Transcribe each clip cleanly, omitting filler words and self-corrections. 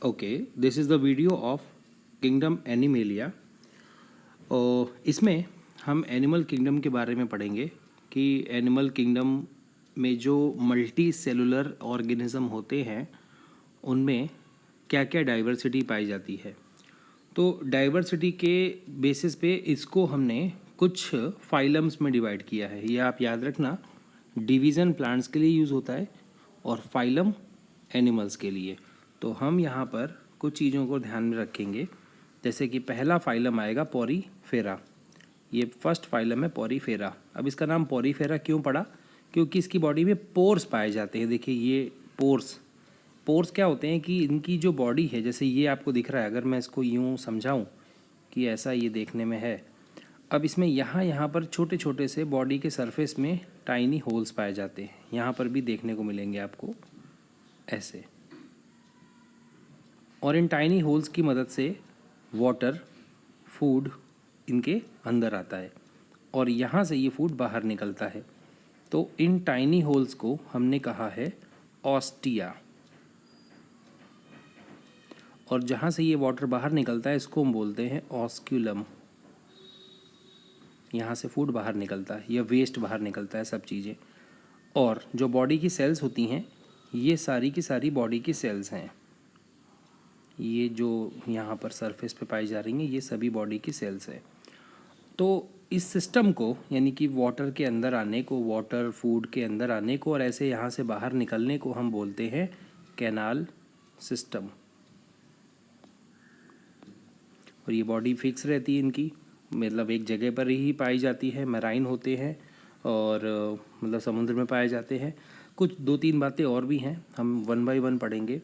Okay, this is the video of kingdom animalia. और इसमें हम एनिमल किंगडम के बारे में पढ़ेंगे कि एनिमल किंगडम में जो मल्टी सेलुलर ऑर्गेनिज्म होते हैं उनमें क्या क्या डाइवर्सिटी पाई जाती है। तो डाइवर्सिटी के बेसिस पे इसको हमने कुछ फाइलम्स में डिवाइड किया है। ये आप याद रखना, डिवीज़न प्लांट्स के लिए यूज़ होता है और फाइलम एनिमल्स के लिए। तो हम यहाँ पर कुछ चीज़ों को ध्यान में रखेंगे, जैसे कि पहला फाइलम आएगा पोरीफेरा। ये फर्स्ट फाइलम है पोरीफेरा। अब इसका नाम पोरीफेरा क्यों पड़ा? क्योंकि इसकी बॉडी में पोर्स पाए जाते हैं। देखिए ये पोर्स पोर्स क्या होते हैं कि इनकी जो बॉडी है, जैसे ये आपको दिख रहा है, अगर मैं इसको यूँ समझाऊँ कि ऐसा ये देखने में है। अब इसमें यहाँ पर छोटे छोटे से बॉडी के सरफेस में टाइनी होल्स पाए जाते हैं। यहाँ पर भी देखने को मिलेंगे आपको ऐसे। और इन टाइनी होल्स की मदद से वाटर, फूड इनके अंदर आता है और यहाँ से ये फूड बाहर निकलता है। तो इन टाइनी होल्स को हमने कहा है ऑस्टिया। और जहाँ से ये वाटर बाहर निकलता है इसको हम बोलते हैं ऑस्क्यूलम। यहाँ से फूड बाहर निकलता है या वेस्ट बाहर निकलता है, सब चीज़ें। और जो बॉडी की सेल्स होती हैं, ये सारी की सारी बॉडी की सेल्स हैं। ये जो यहाँ पर सरफेस पे पाई जा रही हैं, ये सभी बॉडी की सेल्स हैं। तो इस सिस्टम को, यानी कि वाटर के अंदर आने को, वाटर फूड के अंदर आने को और ऐसे यहाँ से बाहर निकलने को हम बोलते हैं कैनाल सिस्टम। और ये बॉडी फिक्स रहती है इनकी, मतलब एक जगह पर ही पाई जाती है। मैराइन होते हैं और मतलब समुद्र में पाए जाते हैं। कुछ दो तीन बातें और भी हैं, हम वन बाय वन पढ़ेंगे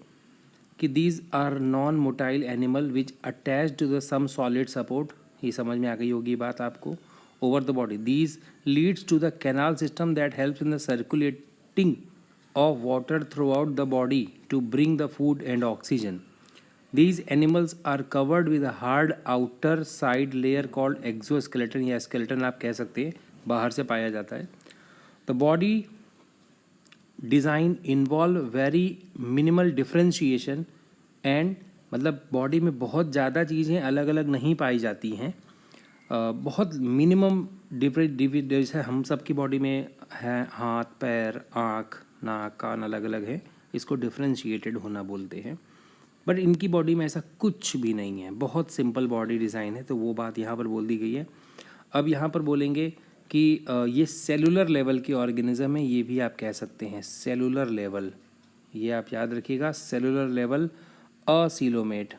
कि these are non motile animal which attach to the some solid support. ये समझ में आ गई होगी बात आपको। Over the body these leads to the canal system that helps in the circulating of water throughout the body to bring the food and oxygen. These animals are covered with a hard outer side layer called exoskeleton या skeleton आप कह सकते हैं, बाहर से पाया जाता है। The body design involve very minimal differentiation and मतलब बॉडी में बहुत ज़्यादा चीज़ें अलग अलग नहीं पाई जाती हैं। बहुत मिनिमम डिफरेंट जैसे हम सब की बॉडी में है, हाथ, पैर, आँख, नाक, कान अलग अलग है, इसको डिफ्रेंशिएटेड होना बोलते हैं। बट इनकी बॉडी में ऐसा कुछ भी नहीं है, बहुत सिंपल बॉडी डिज़ाइन है। तो वो बात यहाँ पर बोल दी गई है। अब यहाँ पर बोलेंगे कि ये सेलुलर लेवल की ऑर्गेनिज्म है, ये भी आप कह सकते हैं सेलुलर लेवल। ये आप याद रखिएगा, सेलुलर लेवल असीलोमेट।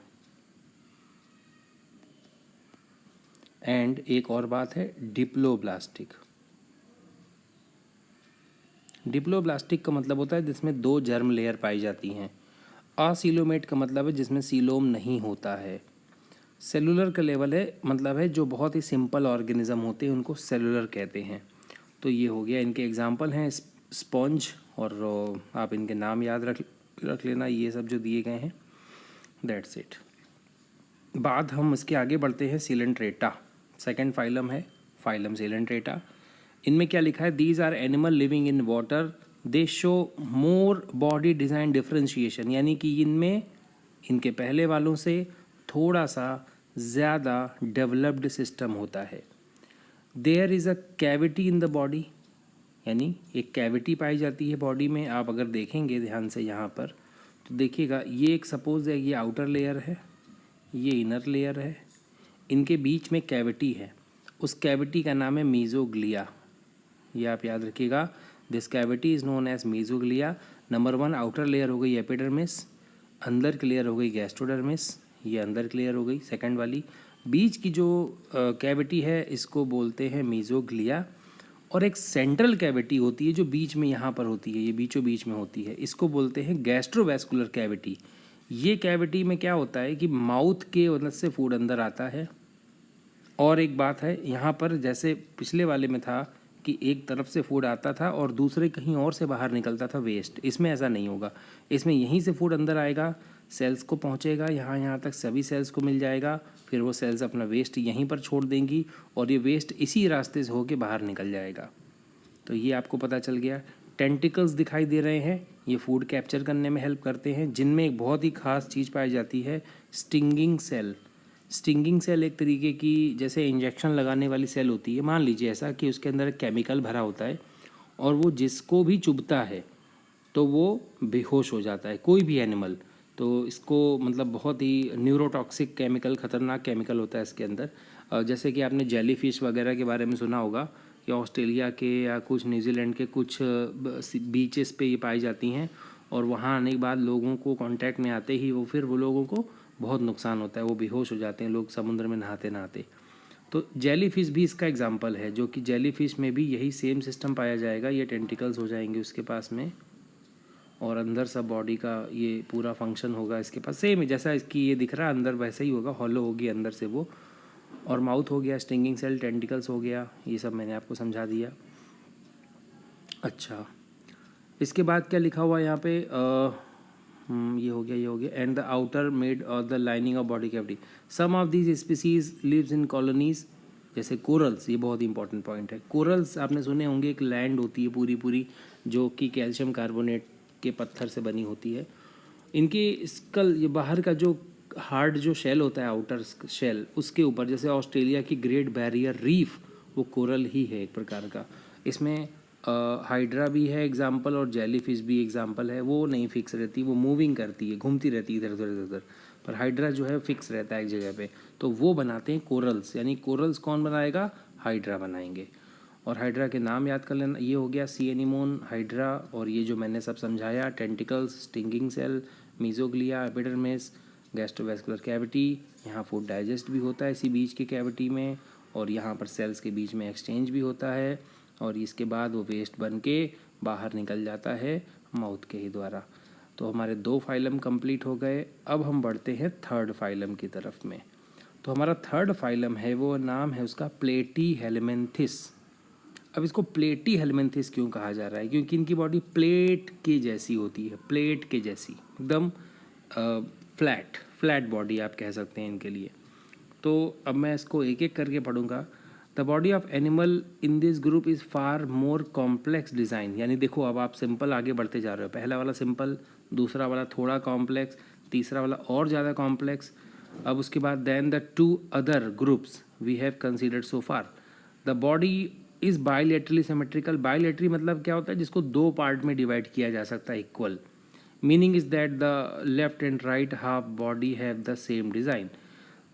एंड एक और बात है डिप्लोब्लास्टिक। डिप्लोब्लास्टिक का मतलब होता है जिसमें दो जर्म लेयर पाई जाती हैं। असीलोमेट का मतलब है जिसमें सीलोम नहीं होता है। सेलुलर का लेवल है, मतलब है जो बहुत ही सिंपल ऑर्गेनिज्म होते हैं उनको सेलुलर कहते हैं। तो ये हो गया, इनके एग्जांपल हैं स्पॉन्ज, और आप इनके नाम याद रख लेना, ये सब जो दिए गए हैं। That's it. बाद हम इसके आगे बढ़ते हैं सिलेंट्रेटा। सेकेंड फाइलम है फाइलम सिलेंट्रेटा। इनमें क्या लिखा है? These are animal living in water, they show more body design differentiation. यानी कि इनमें इनके पहले वालों से थोड़ा सा ज़्यादा डेवलप्ड सिस्टम होता है। There is a cavity in the body, यानी एक कैविटी पाई जाती है बॉडी में। आप अगर देखेंगे ध्यान से यहाँ पर तो देखिएगा, ये एक सपोज है, ये आउटर लेयर है, ये इनर लेयर है, इनके बीच में कैविटी है। उस कैविटी का नाम है मीजोग्लिया। ये आप याद रखिएगा, this cavity is known as mesoglea. Number one outer layer हो गई एपिडर्मिस, अंदर की लेयर हो गई गैस्ट्रोडर्मिस, ये अंदर की लेयर हो गई सेकंड वाली। बीच की जो कैविटी है इसको बोलते हैं मीजोग्लिया। और एक सेंट्रल कैविटी होती है जो बीच में यहाँ पर होती है, ये बीचों बीच में होती है, इसको बोलते हैं गैस्ट्रोवैस्कुलर कैविटी। ये कैविटी में क्या होता है कि माउथ के मदद से फूड अंदर आता है। और एक बात है यहाँ पर, जैसे पिछले वाले में था कि एक तरफ से फूड आता था और दूसरे कहीं और से बाहर निकलता था वेस्ट, इसमें ऐसा नहीं होगा। इसमें यहीं से फूड अंदर आएगा, सेल्स को पहुँचेगा, यहाँ तक सभी सेल्स को मिल जाएगा, फिर वो सेल्स अपना वेस्ट यहीं पर छोड़ देंगी और ये वेस्ट इसी रास्ते से होके बाहर निकल जाएगा। तो ये आपको पता चल गया टेंटिकल्स दिखाई दे रहे हैं, ये फूड कैप्चर करने में हेल्प करते हैं, जिनमें एक बहुत ही खास चीज़ पाई जाती है, स्टिंगिंग सेल। स्टिंगिंग सेल एक तरीके की जैसे इंजेक्शन लगाने वाली सेल होती है, मान लीजिए ऐसा कि उसके अंदर एक केमिकल भरा होता है और वो जिसको भी चुभता है तो वो बेहोश हो जाता है, कोई भी एनिमल। तो इसको मतलब बहुत ही न्यूरोटॉक्सिक केमिकल, ख़तरनाक केमिकल होता है इसके अंदर। जैसे कि आपने जेली फिश वगैरह के बारे में सुना होगा, या ऑस्ट्रेलिया के या कुछ न्यूजीलैंड के कुछ बीचेस पे ये पाई जाती हैं, और वहाँ आने के बाद लोगों को कांटेक्ट में आते ही वो लोगों को बहुत नुकसान होता है, वो बेहोश हो जाते हैं लोग समुद्र में नहाते नहाते। तो जेली फिश भी इसका एग्जांपल है, जो कि जेली फिश में भी यही सेम सिस्टम पाया जाएगा, ये टेंटिकल्स हो जाएंगे उसके पास में, और अंदर सब बॉडी का ये पूरा फंक्शन होगा इसके पास सेम ही, जैसा इसकी ये दिख रहा है अंदर वैसे ही होगा, हॉलो होगी अंदर से वो। और माउथ हो गया, स्टिंगिंग सेल, टेंटिकल्स हो गया, ये सब मैंने आपको समझा दिया। अच्छा, इसके बाद क्या लिखा हुआ है यहाँ पे, ये हो गया, ये हो गया। एंड द आउटर मेड और the lining of body cavity, some of these species lives in colonies, जैसे कोरल्स, ये बहुत इंपॉर्टेंट पॉइंट है। कोरल्स आपने सुने होंगे, एक लैंड होती है पूरी पूरी जो कि कैल्शियम कार्बोनेट के पत्थर से बनी होती है। इनकी स्कल, ये बाहर का जो हार्ड जो शेल होता है, आउटर शेल, उसके ऊपर, जैसे ऑस्ट्रेलिया की ग्रेट बैरियर रीफ, वो कोरल ही है एक प्रकार का। इसमें हाइड्रा भी है एग्जाम्पल, और जेली फिश भी एग्जाम्पल है। वो नहीं फिक्स रहती, वो मूविंग करती है, घूमती रहती है इधर उधर इधर उधर, पर हाइड्रा जो है फिक्स रहता है एक जगह पे। तो वो बनाते हैं कोरल्स, यानी कोरल्स कौन बनाएगा, हाइड्रा बनाएंगे। और हाइड्रा के नाम याद कर लेना, ये हो गया सी एनीमोन, हाइड्रा, और ये जो मैंने सब समझाया, tentacles, stinging cell, mesoglea, epidermis, gastrovascular cavity, यहाँ फूड डाइजेस्ट भी होता है इसी बीच के कैविटी में, और यहाँ पर सेल्स के बीच में एक्सचेंज भी होता है, और इसके बाद वो वेस्ट बन के बाहर निकल जाता है माउथ के ही द्वारा। तो हमारे 2 फाइलम कंप्लीट हो गए। अब हम बढ़ते हैं थर्ड फाइलम की तरफ में। तो हमारा थर्ड फाइलम है, वो नाम है उसका प्लेटी हेलमिन्थिस। अब इसको प्लेटी हेलमिन्थिस क्यों कहा जा रहा है, क्योंकि इनकी बॉडी प्लेट के जैसी होती है, प्लेट के जैसी, एकदम फ्लैट बॉडी आप कह सकते हैं इनके लिए। तो अब मैं इसको एक एक करके पढ़ूंगा। The body of animal in this group is far more complex design, यानी देखो अब आप सिंपल आगे बढ़ते जा रहे हो, पहला वाला सिंपल, दूसरा वाला थोड़ा कॉम्प्लेक्स, तीसरा वाला और ज़्यादा कॉम्प्लेक्स। अब उसके बाद then the 2 other groups we have considered so far. The body is bilaterally symmetrical. Bilateral मतलब क्या होता है, जिसको 2 पार्ट में डिवाइड किया जा सकता है equal. Meaning is that the left and right half body have the same design.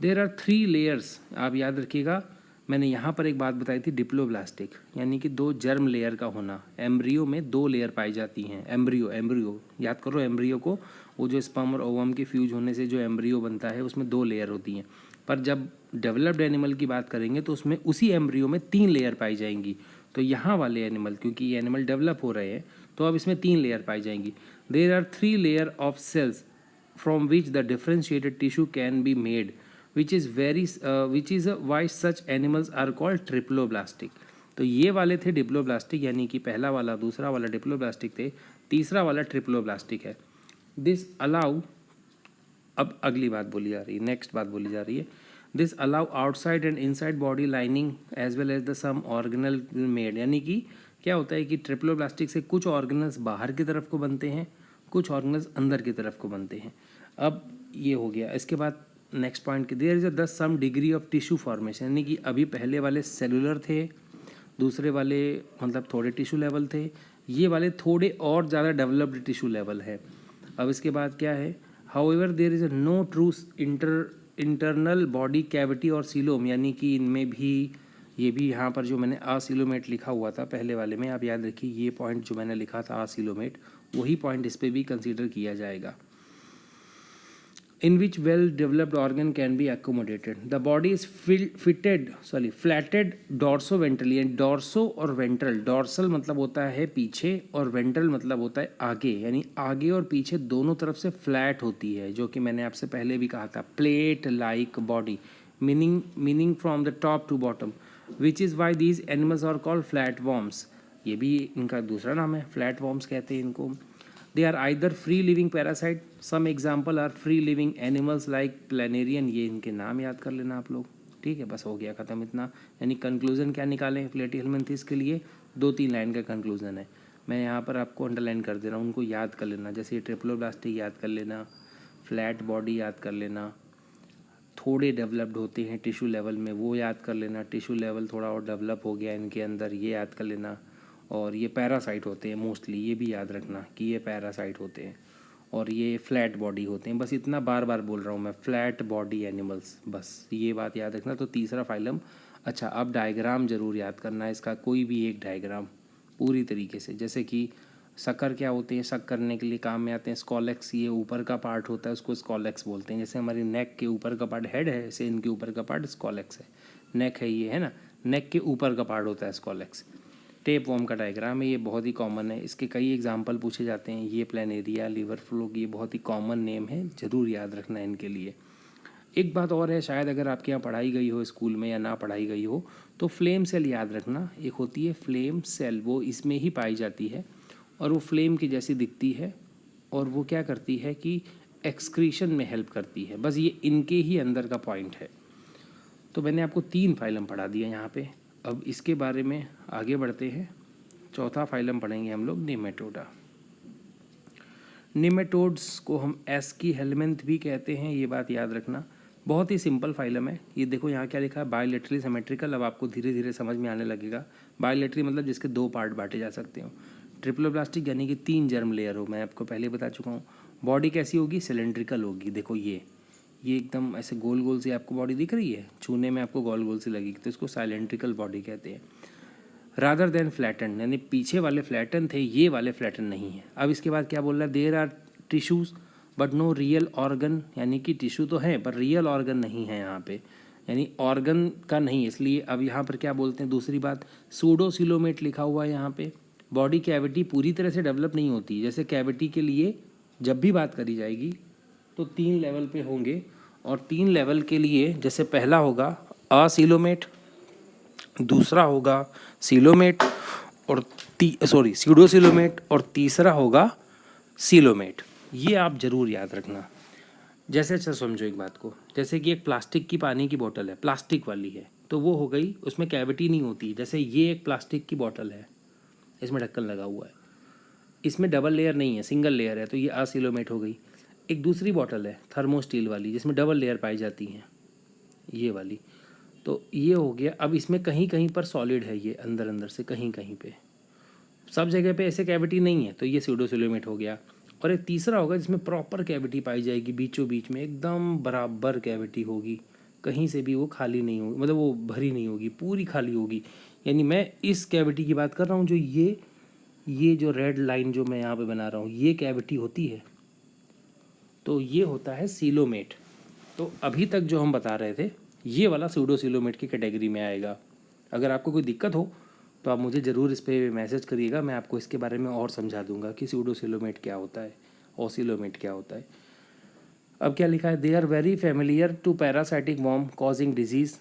There are 3 layers, आप याद रखिएगा, मैंने यहाँ पर एक बात बताई थी, डिप्लोब्लास्टिक, यानी कि 2 जर्म लेयर का होना। एम्ब्रियो में 2 लेयर पाई जाती हैं। एम्ब्रियो याद करो, एम्ब्रियो को, वो जो स्पर्म और ओवम के फ्यूज होने से जो एम्ब्रियो बनता है उसमें 2 लेयर होती हैं। पर जब डेवलप्ड एनिमल की बात करेंगे तो उसमें उसी एम्ब्रियो में 3 लेयर पाई जाएंगी। तो यहाँ वाले एनिमल, क्योंकि ये एनिमल डेवलप हो रहे हैं, तो अब इसमें 3 लेयर पाई जाएंगी। There are 3 layer of cells from which the differentiated tissue can be made, which is why such animals are called triploblastic। तो ये वाले थे डिप्लोब्लास्टिक, यानी कि पहला वाला, दूसरा वाला डिप्लोब्लास्टिक थे, तीसरा वाला ट्रिप्लोब्लास्टिक है। दिस अलाउ, अब अगली बात बोली जा रही है, नेक्स्ट बात बोली जा रही है, this allow outside and inside body lining as well as the some organelle made, यानी कि क्या होता है कि ट्रिप्लोब्लास्टिक से कुछ ऑर्गेनल्स बाहर की तरफ को बनते हैं, कुछ ऑर्गेनल्स अंदर की तरफ को बनते हैं। अब ये हो गया। इसके बाद नेक्स्ट पॉइंट की, there is a thus some degree of tissue formation, यानी कि अभी पहले वाले सेलुलर थे, दूसरे वाले मतलब थोड़े टिश्यू लेवल थे, ये वाले थोड़े और ज़्यादा डेवलप्ड टिश्यू लेवल है। अब इसके बाद क्या है, however there is no true internal body cavity or coelom, यानी कि इनमें भी, ये भी यहाँ पर जो मैंने आसिलोमेट लिखा हुआ था पहले वाले में, आप याद रखिए ये पॉइंट जो मैंने लिखा था आसिलोमेट, वही पॉइंट इस पर भी कंसिडर किया जाएगा। In which well-developed organ can be accommodated. The body is flatted dorsoventrally, and dorso और ventral, dorsal मतलब होता है पीछे और ventral मतलब होता है आगे, यानी आगे और पीछे दोनों तरफ से फ्लैट होती है, जो कि मैंने आपसे पहले भी कहा था, plate like body, meaning from the top to bottom, which is why these animals are called flat worms. ये भी इनका दूसरा नाम है, फ्लैट वॉर्म्स कहते हैं इनको। They are either free living parasite, some example are free living animals like planarian, ये इनके नाम याद कर लेना आप लोग, ठीक है, बस हो गया ख़त्म इतना। यानी कंक्लूजन क्या निकालें प्लेटी हेलमिन्थिस के लिए, 2-3 लाइन का कंक्लूजन है। मैं यहाँ पर आपको अंडरलाइन कर दे रहा हूँ, उनको याद कर लेना। जैसे ये ट्रिप्लोब्लास्टिक याद कर लेना, फ्लैट बॉडी याद कर लेना, थोड़े डेवलप्ड होते हैं टिश्यू लेवल में वो याद कर लेना, टिश्यू लेवल थोड़ा और डेवलप हो गया इनके अंदर ये याद कर लेना। और ये पैरासाइट होते हैं मोस्टली, ये भी याद रखना कि ये पैरासाइट होते हैं। और ये फ्लैट बॉडी होते हैं। बस इतना बार बार बोल रहा हूँ मैं, फ्लैट बॉडी एनिमल्स, बस ये बात याद रखना। तो तीसरा फाइलम। अच्छा, अब डायग्राम ज़रूर याद करना है इसका, कोई भी एक डायग्राम पूरी तरीके से। जैसे कि शक्कर क्या होते हैं, शक करने के लिए काम में आते हैं। स्कॉलेक्स, ये ऊपर का पार्ट होता है, उसको स्कॉलेक्स बोलते हैं। जैसे हमारी नेक के ऊपर का पार्ट हेड है, ऐसे इनके ऊपर का पार्ट स्कॉलेक्स है। नेक है ये, है ना, नेक के ऊपर का पार्ट होता है स्कॉलेक्स। टेप वॉर्म का डायग्राम है, ये बहुत ही कॉमन है, इसके कई एग्जाम्पल पूछे जाते हैं। ये प्लेनेरिया, लिवर फ्लो, ये बहुत ही कॉमन नेम है, ज़रूर याद रखना है इनके लिए। एक बात और है, शायद अगर आपके यहाँ पढ़ाई गई हो स्कूल में या ना पढ़ाई गई हो, तो फ्लेम सेल याद रखना। एक होती है फ्लेम सेल, वो इसमें ही पाई जाती है और वो फ्लेम की जैसी दिखती है और वो क्या करती है कि एक्सक्रीशन में हेल्प करती है। बस ये इनके ही अंदर का पॉइंट है। तो मैंने आपको 3 फाइलम पढ़ा दिया यहाँ पे। अब इसके बारे में आगे बढ़ते हैं। चौथा फाइलम पढ़ेंगे हम लोग, निमेटोडा। निमेटोड्स को हम एस्की हेलमिंथ भी कहते हैं, ये बात याद रखना। बहुत ही सिंपल फाइलम है। ये देखो यहाँ क्या लिखा है, बायोलेटरली सिमेट्रिकल। अब आपको धीरे धीरे समझ में आने लगेगा। बायोलेटरी मतलब जिसके 2 पार्ट बांटे जा सकते हो। ट्रिप्लोब्लास्टिक यानी कि 3 जर्म लेयर हो, मैं आपको पहले बता चुका हूँ। बॉडी कैसी होगी, सिलेंड्रिकल होगी। देखो ये एकदम ऐसे गोल गोल सी आपको बॉडी दिख रही है, छूने में आपको गोल गोल सी लगेगी, तो इसको सिलेंड्रिकल बॉडी कहते हैं। रादर देन फ्लैटन, यानी पीछे वाले फ्लैटन थे, ये वाले फ्लैटन नहीं है। अब इसके बाद क्या बोल रहा है, there are tissues but no real organ, यानी कि टिश्यू तो है पर रियल ऑर्गन नहीं है यहाँ पे, यानी ऑर्गन का नहीं। इसलिए अब यहाँ पर क्या बोलते हैं, दूसरी बात, सूडोसिलोमेट लिखा हुआ है यहाँ पे। बॉडी कैविटी पूरी तरह से डेवलप नहीं होती। जैसे कैविटी के लिए जब भी बात करी जाएगी तो 3 लेवल पे होंगे, और 3 लेवल के लिए जैसे पहला होगा असिलोमेट, दूसरा होगा सिलोमेट और स्यूडोसिलोमेट, और तीसरा होगा सिलोमेट। ये आप जरूर याद रखना। जैसे अच्छा समझो एक बात को, जैसे कि एक प्लास्टिक की पानी की बोतल है, प्लास्टिक वाली है, तो वो हो गई, उसमें कैविटी नहीं होती। जैसे ये एक प्लास्टिक की बोतल है, इसमें ढक्कन लगा हुआ है, इसमें डबल लेयर नहीं है, सिंगल लेयर है, तो ये असिलोमेट हो गई। एक दूसरी बोतल है थर्मोस्टील वाली, जिसमें डबल लेयर पाई जाती हैं, ये वाली, तो ये हो गया। अब इसमें कहीं कहीं पर सॉलिड है, ये अंदर अंदर से कहीं कहीं पे, सब जगह पे ऐसे कैविटी नहीं है, तो ये स्यूडोसिलोमेट हो गया। और एक तीसरा होगा जिसमें प्रॉपर कैविटी पाई जाएगी, बीचों बीच में एकदम बराबर कैविटी होगी, कहीं से भी वो खाली नहीं होगी, मतलब वो भरी नहीं होगी, पूरी खाली होगी। यानी मैं इस कैविटी की बात कर रहा हूँ, जो ये जो रेड लाइन जो मैं यहाँ पे बना रहा हूँ, ये कैविटी होती है, तो ये होता है सीलोमेट। तो अभी तक जो हम बता रहे थे, ये वाला सूडोसिलोमेट की कैटेगरी में आएगा। अगर आपको कोई दिक्कत हो तो आप मुझे ज़रूर इस पर मैसेज करिएगा, मैं आपको इसके बारे में और समझा दूंगा कि सूडोसिलोमेट क्या होता है, ओसिलोमेट क्या होता है। अब क्या लिखा है, they are very familiar to parasitic worm causing disease,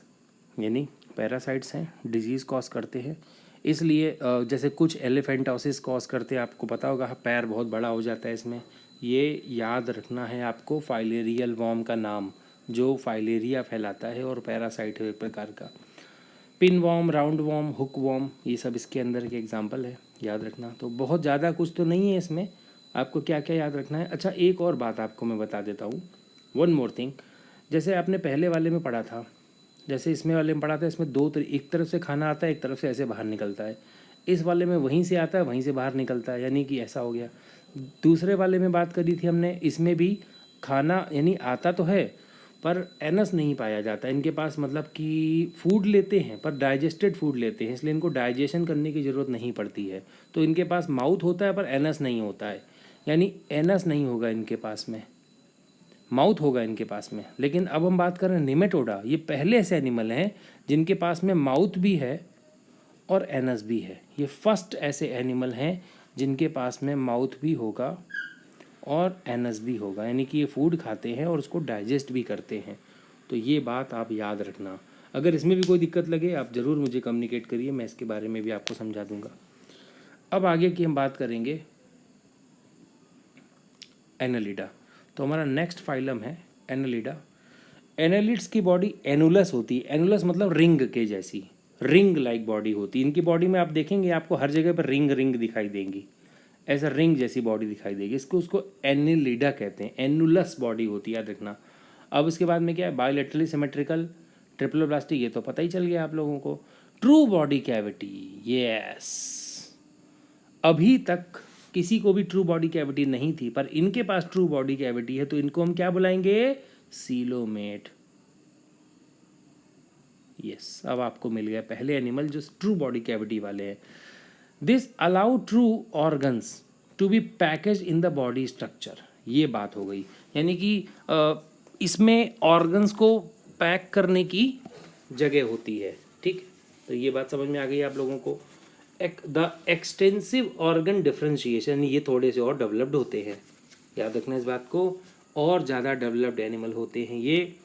यानी पैरासाइट्स हैं, डिजीज़ कॉज करते हैं। इसलिए जैसे कुछ एलिफेंटोसिस कॉज करते हैं, आपको पता होगा, पैर बहुत बड़ा हो जाता है इसमें। ये याद रखना है आपको, फाइलेरियल वॉर्म का नाम, जो फाइलेरिया फैलाता है और पैरासाइट है एक प्रकार का। Pin worm, round worm, hook worm, ये सब इसके अंदर के एग्जाम्पल है, याद रखना। तो बहुत ज़्यादा कुछ तो नहीं है इसमें, आपको क्या क्या याद रखना है। अच्छा, एक और बात आपको मैं बता देता हूँ, वन मोर थिंग। जैसे आपने पहले वाले में पढ़ा था, जैसे इसमें वाले में पढ़ा था, इसमें एक तरफ से खाना आता है, एक तरफ से ऐसे बाहर निकलता है। इस वाले में वहीं से आता है, वहीं से बाहर निकलता है, यानी कि ऐसा हो गया। दूसरे वाले में बात करी थी हमने, इसमें भी खाना यानी आता तो है पर एनस नहीं पाया जाता इनके पास, मतलब कि फूड लेते हैं पर डाइजेस्टेड फूड लेते हैं, इसलिए इनको डाइजेशन करने की ज़रूरत नहीं पड़ती है। तो इनके पास माउथ होता है पर एनस नहीं होता है, यानी एनस नहीं होगा इनके पास में, माउथ होगा इनके पास में। लेकिन अब हम बात कर रहे हैं निमेटोडा, ये पहले ऐसे एनिमल हैं जिनके पास में माउथ भी है और एनस भी है। ये फर्स्ट ऐसे एनिमल हैं जिनके पास में माउथ भी होगा और एनस भी होगा, यानी कि ये फूड खाते हैं और उसको डाइजेस्ट भी करते हैं। तो ये बात आप याद रखना। अगर इसमें भी कोई दिक्कत लगे आप ज़रूर मुझे कम्युनिकेट करिए, मैं इसके बारे में भी आपको समझा दूंगा। अब आगे की हम बात करेंगे एनालिडा। तो हमारा नेक्स्ट फाइलम है एनालिडा। एनालिड्स की बॉडी एनुलस होती है, एनुलस मतलब रिंग के जैसी, रिंग लाइक बॉडी होती है इनकी। बॉडी में आप देखेंगे आपको हर जगह पर रिंग रिंग दिखाई देंगी, ऐसा रिंग जैसी बॉडी दिखाई देगी। उसको एनिलिडा कहते हैं, एनुलस बॉडी होती है, याद रखना। अब इसके बाद में क्या है, बायोलेटरली सिमेट्रिकल ट्रिप्लोब्लास्टिक, ये तो पता ही चल गया आप लोगों को। ट्रू बॉडी कैविटी, यस, अभी तक किसी को भी ट्रू बॉडी कैविटी नहीं थी, पर इनके पास ट्रू बॉडी कैविटी है, तो इनको हम क्या बुलाएंगे, सीलोमेट। यस, अब आपको मिल गया पहले एनिमल जो ट्रू बॉडी कैविटी वाले हैं। This allow true organs to be package in the body structure, ये बात हो गई। यानी कि इसमें ऑर्गन्स को पैक करने की जगह होती है, ठीक। तो ये बात समझ में आ गई आप लोगों को। द एक्सटेंसिव ऑर्गन डिफरेंशिएशन, ये थोड़े से और डेवलप्ड होते हैं, याद रखना इस बात को, और ज़्यादा डेवलप्ड एनिमल होते हैं ये।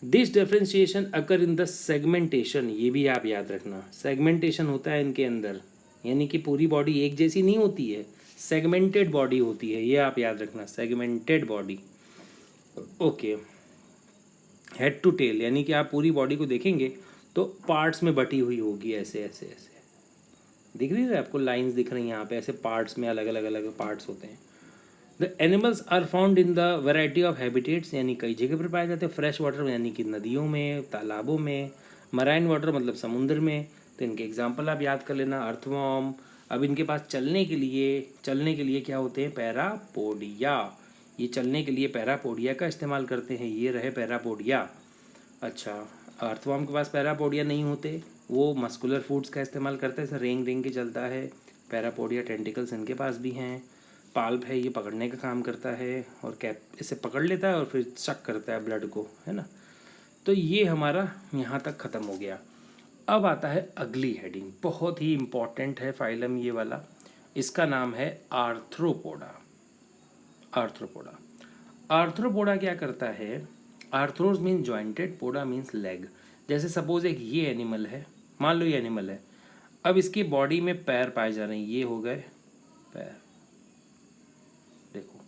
This differentiation occur in the segmentation, ये भी आप याद रखना, सेगमेंटेशन होता है इनके अंदर, यानी कि पूरी बॉडी एक जैसी नहीं होती है, सेगमेंटेड बॉडी होती है, ये आप याद रखना, segmented body. Okay, head to tail, यानी कि आप पूरी बॉडी को देखेंगे तो पार्ट्स में बटी हुई होगी, ऐसे ऐसे ऐसे दिख रही है आपको, लाइंस दिख रही हैं यहाँ पे, ऐसे पार्ट्स में अलग अलग अलग पार्ट्स होते हैं। The animals are found in the variety of habitats, यानी कई जगह पर पाए जाते हैं। फ्रेश वाटर यानी कि नदियों में, तालाबों में। मराइन वाटर मतलब समुद्र में। तो इनके एग्जाम्पल आप याद कर लेना, अर्थवॉर्म। अब इनके पास चलने के लिए क्या होते हैं, पैरापोडिया। ये चलने के लिए पैरापोडिया का इस्तेमाल करते हैं, ये रहे पैरापोडिया। अच्छा, अर्थवॉर्म के पास पैरापोडिया नहीं होते, वो मस्कुलर फूड्स का इस्तेमाल करते हैं, जैसे रेंग रेंग के चलता है। पैरापोडिया टेंटिकल्स इनके पास भी हैं। पाल्प है, ये पकड़ने का काम करता है, और कैप इसे पकड़ लेता है और फिर सक करता है ब्लड को, है ना। तो ये हमारा यहाँ तक ख़त्म हो गया। अब आता है अगली हेडिंग, बहुत ही इम्पॉर्टेंट है फाइलम ये वाला, इसका नाम है आर्थ्रोपोडा। आर्थ्रोपोडा, आर्थ्रोपोडा क्या करता है, आर्थ्रोस मीन्स जॉइंटेड, पोडा मीन्स लेग। जैसे सपोज एक ये एनिमल है, मान लो ये एनिमल है, अब इसकी बॉडी में पैर पाए जा रहे हैं, ये हो गए पैर, देखो।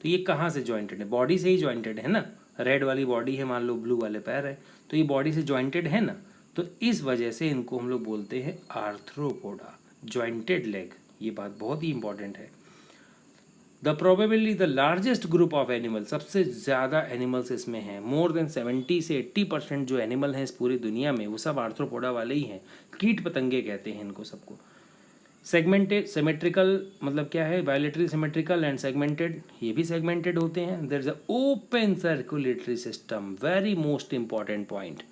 तो ये कहाँ से जॉइंटेड है, बॉडी से ही जॉइंटेड है ना, रेड वाली बॉडी है, मान लो ब्लू वाले पैर है, तो ये बॉडी से जॉइंटेड है ना, तो इस वजह से इनको हम लोग बोलते हैं आर्थ्रोपोडा, जॉइंटेड लेग। ये बात बहुत ही इंपॉर्टेंट है। The probably the largest group of animal, सबसे ज़्यादा एनिमल्स इसमें हैं, मोर देन 70 से 80% जो एनिमल हैं इस पूरी दुनिया में, वो सब आर्थ्रोपोडा वाले ही हैं। कीट पतंगे कहते हैं इनको सबको। सेगमेंटेड, सिमेट्रिकल मतलब क्या है, बायोलेटरी सिमेट्रिकल एंड सेगमेंटेड, ये भी सेगमेंटेड होते हैं। There is a open circulatory system, very most important point.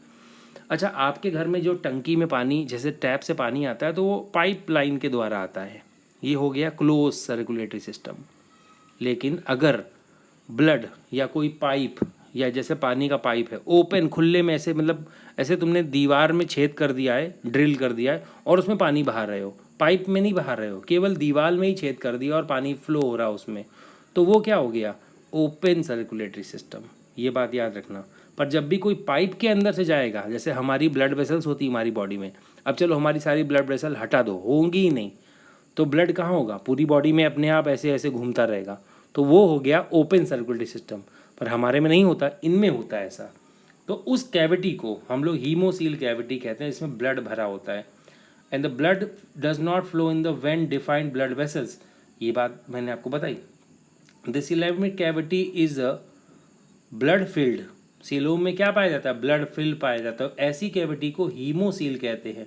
अच्छा, आपके घर में जो टंकी में पानी, जैसे टैप से पानी आता है, तो वो पाइप लाइन के द्वारा आता है, ये हो गया क्लोज सर्कुलेटरी सिस्टम। लेकिन अगर ब्लड या कोई पाइप, या जैसे पानी का पाइप है ओपन खुले में, ऐसे मतलब ऐसे तुमने दीवार में छेद कर दिया है, ड्रिल कर दिया है, और उसमें पानी बहा रहे हो, पाइप में नहीं बहा रहे हो, केवल दीवार में ही छेद कर दिया और पानी फ्लो हो रहा है उसमें, तो वो क्या हो गया, ओपन सर्कुलेटरी सिस्टम। ये बात याद रखना। पर जब भी कोई पाइप के अंदर से जाएगा, जैसे हमारी ब्लड वेसल्स होती है हमारी बॉडी में, अब चलो हमारी सारी ब्लड वेसल हटा दो, होंगी ही नहीं, तो ब्लड कहाँ होगा, पूरी बॉडी में अपने आप ऐसे ऐसे घूमता रहेगा, तो वो हो गया ओपन सर्कुलेटरी सिस्टम। पर हमारे में नहीं होता, इनमें होता है ऐसा। तो उस कैविटी को हम लोग हीमोसील कैविटी कहते हैं, इसमें ब्लड भरा होता है। And the blood does not flow in the when defined blood vessels, ये बात मैंने आपको बताई। This coelomic cavity is a blood filled, coelom में क्या पाया जाता है, ब्लड फिल्ड पाया जाता है। ऐसी कैविटी को हीमोसील कहते हैं,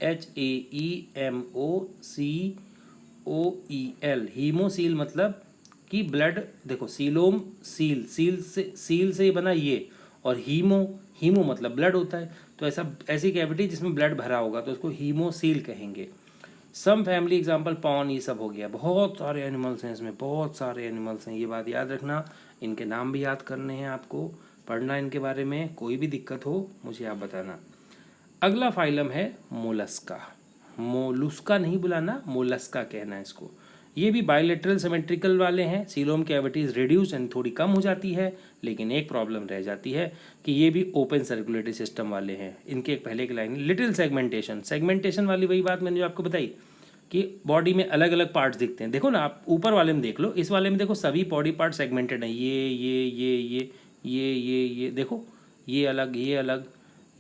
HAEMOCOEL। हीमोसील मतलब कि ब्लड, देखो सीलोम सील, सील से ही बना ये, और हीमो मतलब ब्लड होता है, तो ऐसी कैविटी जिसमें ब्लड भरा होगा तो उसको हीमोसील कहेंगे। सम फैमिली एग्जाम्पल पॉन, ये सब हो गया। बहुत सारे एनिमल्स हैं इसमें, बहुत सारे एनिमल्स हैं, ये बात याद रखना। इनके नाम भी याद करने हैं आपको, पढ़ना इनके बारे में, कोई भी दिक्कत हो मुझे आप बताना। अगला फाइलम है मोलस्का। मोलुस्का नहीं बुलाना, मोलस्का कहना है इसको। ये भी बायोलेटरल सिमेट्रिकल वाले हैं। सीलोम कैविटीज रिड्यूस यानी थोड़ी कम हो जाती है, लेकिन एक प्रॉब्लम रह जाती है कि ये भी ओपन सर्कुलेटरी सिस्टम वाले हैं। इनके एक पहले की लाइन, लिटिल सेगमेंटेशन। सेगमेंटेशन वाली वही बात मैंने जो आपको बताई कि बॉडी में अलग अलग पार्ट्स दिखते हैं। देखो ना, आप ऊपर वाले में देख लो, इस वाले में देखो सभी बॉडी पार्ट सेगमेंटेड हैं, ये देखो, ये अलग, ये अलग,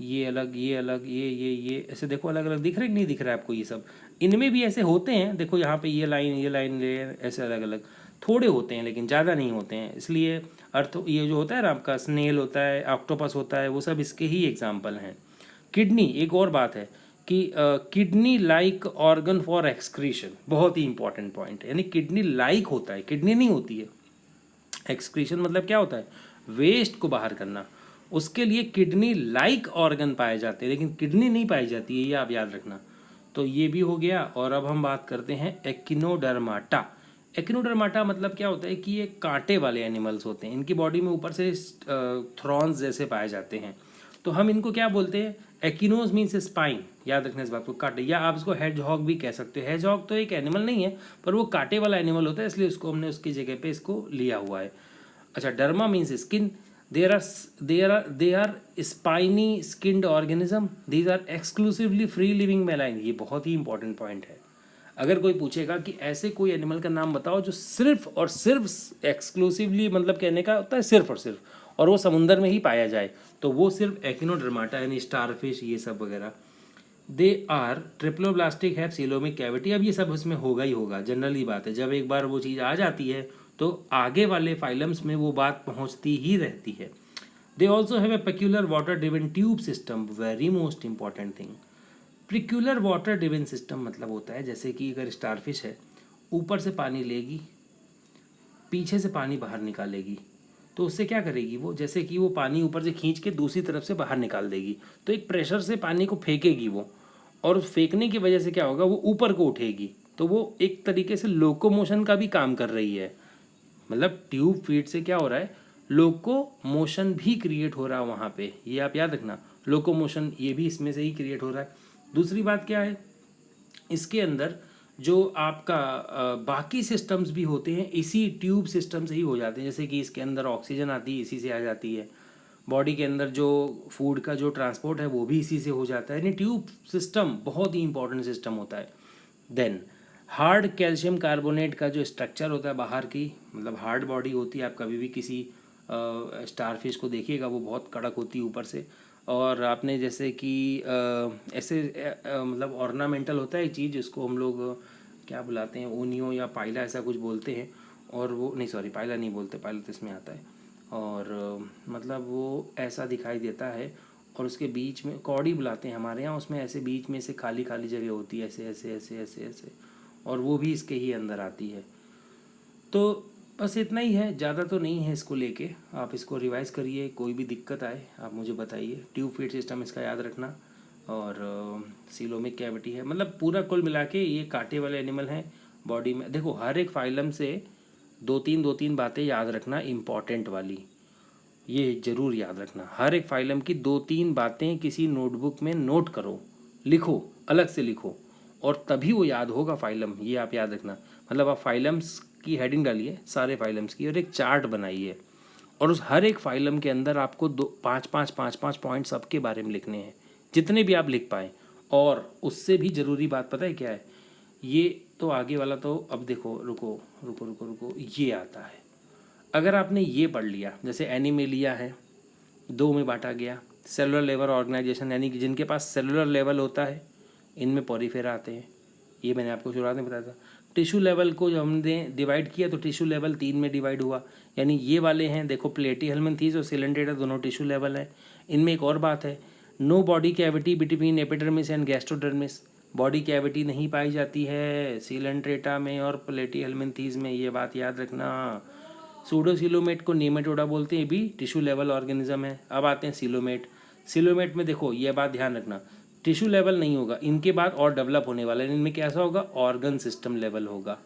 ये अलग, ये अलग, ये ऐसे देखो अलग अलग दिख रहे कि नहीं दिख रहा है आपको? ये सब इनमें भी ऐसे होते हैं, देखो यहाँ पे ये लाइन ऐसे अलग अलग थोड़े होते हैं, लेकिन ज़्यादा नहीं होते हैं। इसलिए अर्थ ये जो होता है ना आपका, स्नेल होता है, ऑक्टोपस होता है, वो सब इसके ही एग्जाम्पल हैं। किडनी, एक और बात है कि kidney like organ for excretion, बहुत ही इंपॉर्टेंट पॉइंट है। यानी किडनी लाइक होता है, किडनी नहीं होती है। एक्सक्रीशन मतलब क्या होता है? वेस्ट को बाहर करना। उसके लिए किडनी लाइक ऑर्गन पाए जाते हैं, लेकिन किडनी नहीं पाई जाती है, ये आप याद रखना। तो ये भी हो गया। और अब हम बात करते हैं एकिनोडर्माटा। एकिनोडर्माटा मतलब क्या होता है कि ये कांटे वाले एनिमल्स होते हैं, इनकी बॉडी में ऊपर से थ्रॉन्स जैसे पाए जाते हैं। तो हम इनको क्या बोलते हैं? एकिनोज मीन्स स्पाइन, याद रखना इस बात को, कांटे। या आप इसको हेजहॉग भी कह सकते हो। हेजहॉग तो एक एनिमल नहीं है, पर वो कांटे वाला एनिमल होता है, इसलिए उसको हमने उसकी जगह पे इसको लिया हुआ है। अच्छा, derma means skin. They are spiny skinned organism, these are exclusively free living marine. ये बहुत ही इंपॉर्टेंट पॉइंट है। अगर कोई पूछेगा कि ऐसे कोई एनिमल का नाम बताओ जो सिर्फ और सिर्फ एक्सक्लूसिवली, मतलब कहने का होता है सिर्फ और सिर्फ, और वो समुंदर में ही पाया जाए, तो वो सिर्फ एकिनोडर्माटा यानी स्टारफिश, ये सब वगैरह। They are triploblastic, have coelomic cavity. अब ये सब उसमें होगा ही होगा, जनरली बात है। जब एक बार वो चीज़ आ जाती है तो आगे वाले फाइलम्स में वो बात पहुंचती ही रहती है। They also have a peculiar water driven tube system, very most important thing. Peculiar water driven system मतलब होता है, जैसे कि अगर स्टारफिश है, ऊपर से पानी लेगी, पीछे से पानी बाहर निकालेगी, तो उससे क्या करेगी वो? जैसे कि वो पानी ऊपर से खींच के दूसरी तरफ से बाहर निकाल देगी, तो एक प्रेशर से पानी को फेंकेगी वो, और उस फेंकने की वजह से क्या होगा? वो ऊपर को उठेगी। तो वो एक तरीके से लोकोमोशन का भी काम कर रही है। मतलब ट्यूब फीड से क्या हो रहा है? लोकोमोशन भी क्रिएट हो रहा है वहाँ पे, ये आप याद रखना। लोकोमोशन ये भी इसमें से ही क्रिएट हो रहा है। दूसरी बात क्या है, इसके अंदर जो आपका बाकी सिस्टम्स भी होते हैं, इसी ट्यूब सिस्टम से ही हो जाते हैं। जैसे कि इसके अंदर ऑक्सीजन आती है, इसी से आ जाती है। बॉडी के अंदर जो फूड का जो ट्रांसपोर्ट है वो भी इसी से हो जाता है। यानी ट्यूब सिस्टम बहुत ही इंपॉर्टेंट सिस्टम होता है। देन हार्ड कैल्शियम कार्बोनेट का जो स्ट्रक्चर होता है बाहर की, मतलब हार्ड बॉडी होती है। आप कभी भी किसी स्टारफिश को देखिएगा, वो बहुत कड़क होती है ऊपर से। और आपने जैसे कि ऐसे मतलब ऑर्नामेंटल होता है एक चीज़, जिसको हम लोग क्या बुलाते हैं, ओनियो या पाइला ऐसा कुछ बोलते हैं। और वो नहीं, सॉरी, पाइला नहीं बोलते, पाइला तो इसमें आता है। और मतलब वो ऐसा दिखाई देता है, और उसके बीच में कौड़ी बुलाते हैं हमारे यहाँ, उसमें ऐसे बीच में से खाली खाली जगह होती है, ऐसे ऐसे ऐसे ऐसे ऐसे, और वो भी इसके ही अंदर आती है। तो बस इतना ही है, ज़्यादा तो नहीं है इसको लेके। आप इसको रिवाइज़ करिए, कोई भी दिक्कत आए आप मुझे बताइए। ट्यूब फीड सिस्टम इसका याद रखना, और सीलोमिक कैविटी है। मतलब पूरा कुल मिला के ये कांटे वाले एनिमल हैं बॉडी में। देखो हर एक फाइलम से दो तीन बातें याद रखना इम्पॉर्टेंट वाली, ये ज़रूर याद रखना। हर एक फाइलम की 2-3 बातें किसी नोटबुक में नोट करो, लिखो, अलग से लिखो, और तभी वो याद होगा फाइलम, ये आप याद रखना। मतलब आप फाइलम्स की हेडिंग डालिए, सारे फाइलम्स की, और एक चार्ट बनाइए, और उस हर एक फाइलम के अंदर आपको 5-5 पॉइंट सबके बारे में लिखने हैं, जितने भी आप लिख पाएँ। और उससे भी ज़रूरी बात पता है क्या है? ये तो आगे वाला तो अब देखो, रुको रुको रुको रुको, ये आता है। अगर आपने ये पढ़ लिया, जैसे एनिमेलिया है, 2 में बांटा गया। सेलुलर लेवल ऑर्गेनाइजेशन, यानी कि जिनके पास सेलुलर लेवल होता है, इनमें पॉरीफेरा आते हैं। ये मैंने आपको शुरुआत में बताया था। टिश्यू लेवल को जब हमने डिवाइड किया तो टिश्यू लेवल 3 में डिवाइड हुआ। यानी ये वाले हैं, देखो, प्लेटीहेल्मिन्थेस और सिलेंट्रेटा, दोनों टिश्यू लेवल है। इनमें एक और बात है, no body cavity between epidermis and gastrodermis. Body cavity नहीं पाई जाती है सिलेंट्रेटा में और प्लेटीहेल्मिन्थेस में, ये बात याद रखना। सूडोसिलोमेट को नेमेटोडा बोलते हैं, ये भी टिश्यू लेवल ऑर्गेनिज्म है। अब आते हैं सिलोमेट। सिलोमेट में देखो ये बात ध्यान रखना, टिश्यू लेवल नहीं होगा, इनके बाद और डेवलप होने वाला है। इनमें कैसा होगा? ऑर्गन सिस्टम लेवल होगा।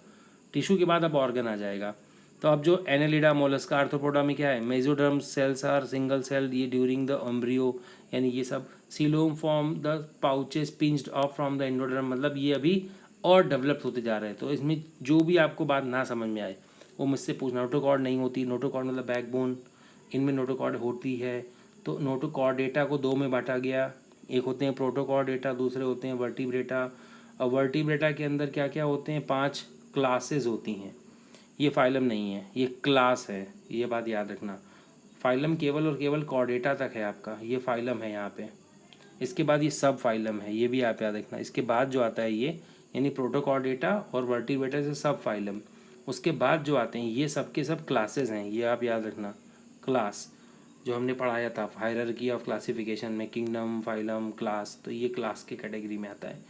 टिश्यू के बाद अब ऑर्गन आ जाएगा। तो अब जो एनेलिडा, मोलस्का, आर्थ्रोपोडा में क्या है? Mesoderm cells are single cell, ये ड्यूरिंग द एम्ब्रियो, यानी ये सब। Coelom form the pouches pinched off from the endoderm, मतलब ये अभी और डेवलप होते जा रहे हैं। तो इसमें जो भी आपको बात ना समझ में आए वो मुझसे पूछना। नोटोकॉर्ड नहीं होती, नोटोकॉर्ड मतलब बैकबोन, इनमें नोटोकॉर्ड होती है। तो नोटोकॉर्डेटा को 2 में बांटा गया, एक होते हैं प्रोटोकॉर्डेटा, दूसरे होते हैं वर्टिब्रेटा। और वर्टिब्रेटा के अंदर क्या क्या होते हैं? 5 क्लासेस होती हैं। ये फाइलम नहीं है, ये क्लास है, ये बात याद रखना। फाइलम केवल और केवल कॉर्डेटा तक है आपका, ये फाइलम है यहाँ पे। इसके बाद ये सब फाइलम है, ये भी आप याद रखना। इसके बाद जो आता है ये यानी प्रोटोकॉर्डेटा और वर्टिब्रेटा से सब फाइलम। उसके बाद जो आते हैं ये सब के सब क्लासेस हैं, ये आप याद रखना। क्लास जो हमने पढ़ाया था हायरार्की ऑफ क्लासिफिकेशन में, किंगडम, फाइलम, क्लास, तो ये क्लास के कैटेगरी में आता है।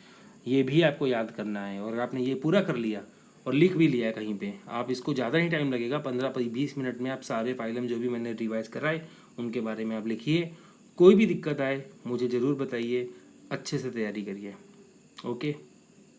ये भी आपको याद करना है। और आपने ये पूरा कर लिया और लिख भी लिया है कहीं पे, आप इसको ज़्यादा ही टाइम लगेगा, 15-20 मिनट में आप सारे फाइलम जो भी मैंने रिवाइज कराए उनके बारे में आप लिखिए। कोई भी दिक्कत आए मुझे ज़रूर बताइए, अच्छे से तैयारी करिए। ओके।